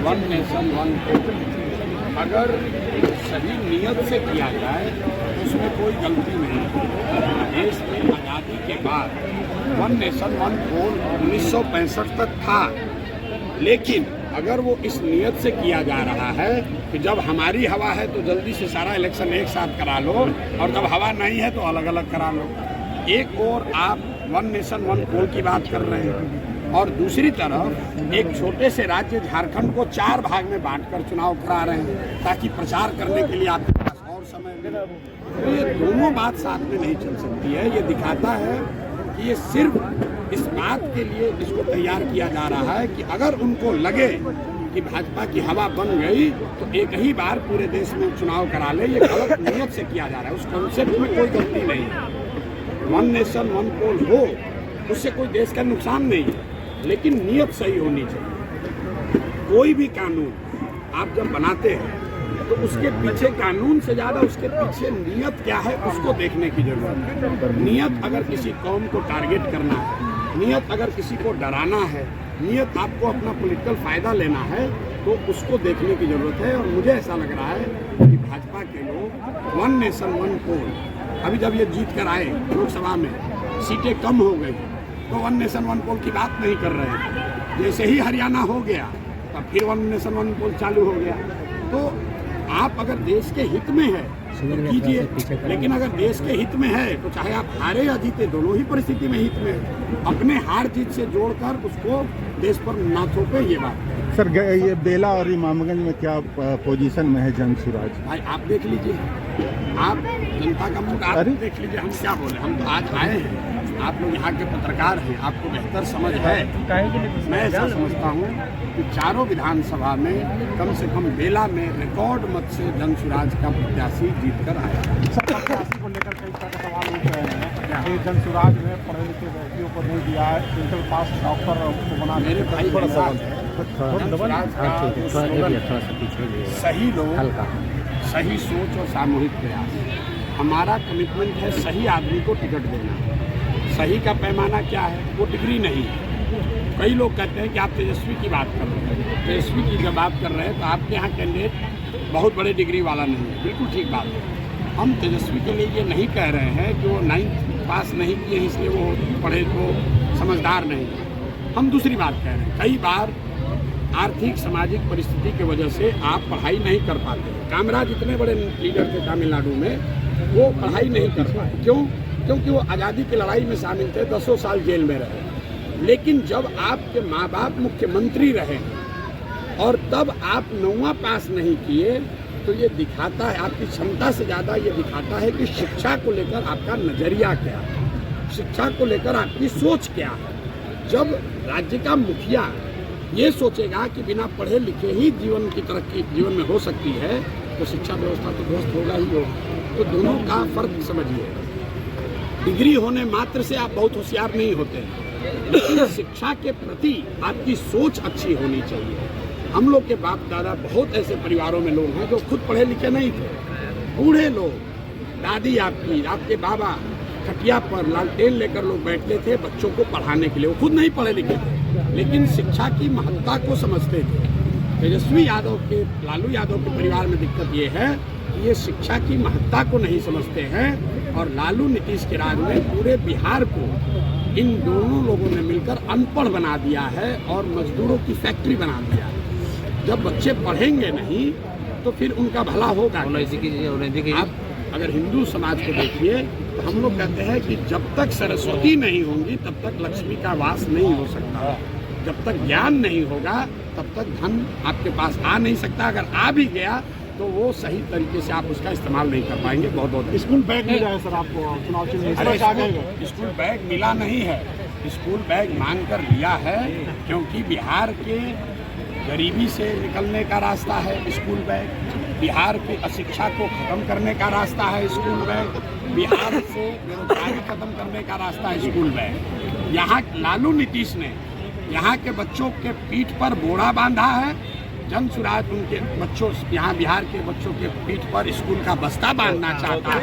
One nation one पोल अगर सही नियत से किया जाए तो उसमें कोई गलती नहीं है। देश में आज़ादी के बाद वन नेशन वन पोल 1965 तक था, लेकिन अगर वो इस नियत से किया जा रहा है कि जब हमारी हवा है तो जल्दी से सारा इलेक्शन एक साथ करा लो और जब हवा नहीं है तो अलग अलग करा लो। एक और आप वन नेशन वन पोल की बात कर रहे हैं और दूसरी तरफ एक छोटे से राज्य झारखंड को 4 भाग में बांटकर चुनाव करा रहे हैं ताकि प्रचार करने के लिए आपके पास और समय मिले। तो ये दोनों बात साथ में नहीं चल सकती है। ये दिखाता है कि ये सिर्फ इस बात के लिए इसको तैयार किया जा रहा है कि अगर उनको लगे कि भाजपा की हवा बन गई तो एक ही बार पूरे देश में चुनाव करा ले। ये गलत नियत से किया जा रहा है। उस कॉन्सेप्ट में कोई गलती नहीं है। वन नेशन वन पोल हो उससे कोई देश का नुकसान नहीं है, लेकिन नियत सही होनी चाहिए। कोई भी कानून आप जब बनाते हैं तो उसके पीछे कानून से ज़्यादा उसके पीछे नियत क्या है उसको देखने की जरूरत है। नियत अगर किसी कौम को टारगेट करना है, नियत अगर किसी को डराना है, नियत आपको अपना पॉलिटिकल फ़ायदा लेना है तो उसको देखने की ज़रूरत है। और मुझे ऐसा लग रहा है कि भाजपा के लोग वन नेशन वन पोल अभी जब ये जीत कर आए लोकसभा में सीटें कम हो गई तो वन नेशन वन पोल की बात नहीं कर रहे हैं। जैसे ही हरियाणा हो गया तब फिर वन नेशन वन पोल चालू हो गया। तो आप अगर देश के हित में है तो कीजिए, लेकिन अगर देश के हित में है तो चाहे आप हारे या जीते दोनों ही परिस्थिति में हित में है। अपने हार जीत से जोड़कर उसको देश पर ना थोपे। ये बात सर, ये बेला और इमामगंज में क्या पोजीशन में है जनसुराज? भाई आप देख लीजिए, आप जनता का मूड आप देख लीजिए। हम क्या बोले, हम तो आज आए हैं, आप लोग यहाँ के पत्रकार हैं, आपको बेहतर समझ है। मैं ऐसा समझता हूँ कि चारों विधानसभा में कम से कम बेला में रिकॉर्ड मत से जनसुराज का प्रत्याशी जीत कर आया। प्रत्याशी को लेकर कई तरह का सवाल उठ रहे हैं कि जनसुराज ने पढ़े लिखे व्यक्तियों को नहीं दिया है, इंटर पास डॉक्टर को बना। मेरे भाई सही लोग, सही सोच और सामूहिक प्रयास। हमारा कमिटमेंट है सही आदमी को टिकट देना। सही का पैमाना क्या है? वो डिग्री नहीं है। कई लोग कहते हैं कि आप तेजस्वी की बात कर रहे हैं। तेजस्वी की जब बात कर रहे हैं तो आपके यहाँ कैंडिडेट बहुत बड़े डिग्री वाला नहीं है, बिल्कुल ठीक बात है। हम तेजस्वी के लिए ये नहीं कह रहे हैं कि वो 9th पास नहीं किए इसलिए वो पढ़े तो समझदार नहीं है। हम दूसरी बात कह रहे हैं, कई बार आर्थिक सामाजिक परिस्थिति की वजह से आप पढ़ाई नहीं कर पाते। कामराज इतने बड़े लीडर थे तमिलनाडु में, वो पढ़ाई नहीं कर पाए। क्यों? क्योंकि वो आज़ादी की लड़ाई में शामिल थे, 10 साल जेल में रहे। लेकिन जब आपके माँ बाप मुख्यमंत्री रहे और तब आप 9वां पास नहीं किए तो ये दिखाता है, आपकी क्षमता से ज़्यादा ये दिखाता है कि शिक्षा को लेकर आपका नज़रिया क्या है, शिक्षा को लेकर आपकी सोच क्या है। जब राज्य का मुखिया ये सोचेगा कि बिना पढ़े लिखे ही जीवन की तरक्की जीवन में हो सकती है तो शिक्षा व्यवस्था तो ध्वस्त होगा ही होगा। तो दोनों का फर्क समझिए। डिग्री होने मात्र से आप बहुत होशियार नहीं होते, लेकिन शिक्षा के प्रति आपकी सोच अच्छी होनी चाहिए। हम लोग के बाप दादा बहुत ऐसे परिवारों में लोग हैं जो खुद पढ़े लिखे नहीं थे। बूढ़े लोग, दादी आपकी, आपके बाबा खटिया पर लालटेन लेकर लोग बैठते थे बच्चों को पढ़ाने के लिए। वो खुद नहीं पढ़े लिखे थे, लेकिन शिक्षा की महत्ता को समझते थे। तेजस्वी यादव के, लालू यादव के परिवार में दिक्कत ये है कि ये शिक्षा की महत्ता को नहीं समझते हैं। और लालू नीतीश के राज में पूरे बिहार को इन दोनों लोगों ने मिलकर अनपढ़ बना दिया है और मजदूरों की फैक्ट्री बना दिया है। जब बच्चे पढ़ेंगे नहीं तो फिर उनका भला होगा। आप अगर हिंदू समाज को देखिए तो हम लोग कहते हैं कि जब तक सरस्वती नहीं होंगी तब तक लक्ष्मी का वास नहीं हो सकता। जब तक ज्ञान नहीं होगा तब तक धन आपके पास आ नहीं सकता। अगर आ भी गया तो वो सही तरीके से आप उसका इस्तेमाल नहीं कर पाएंगे। बहुत बहुत स्कूल बैग मिला है सर आपको चुनाव चिन्ह? स्कूल बैग मिला नहीं है, स्कूल बैग मांग कर लिया है क्योंकि बिहार के गरीबी से निकलने का रास्ता है स्कूल बैग, बिहार की अशिक्षा को खत्म करने का रास्ता है स्कूल बैग, बिहार से बेरोजगारी खत्म करने का रास्ता है स्कूल बैग। यहाँ लालू नीतीश ने यहाँ के बच्चों के पीठ पर बोरा बांधा है। जनसुराज उनके बच्चों, यहाँ बिहार के बच्चों के पीठ पर स्कूल का बस्ता बांधना चाहता है।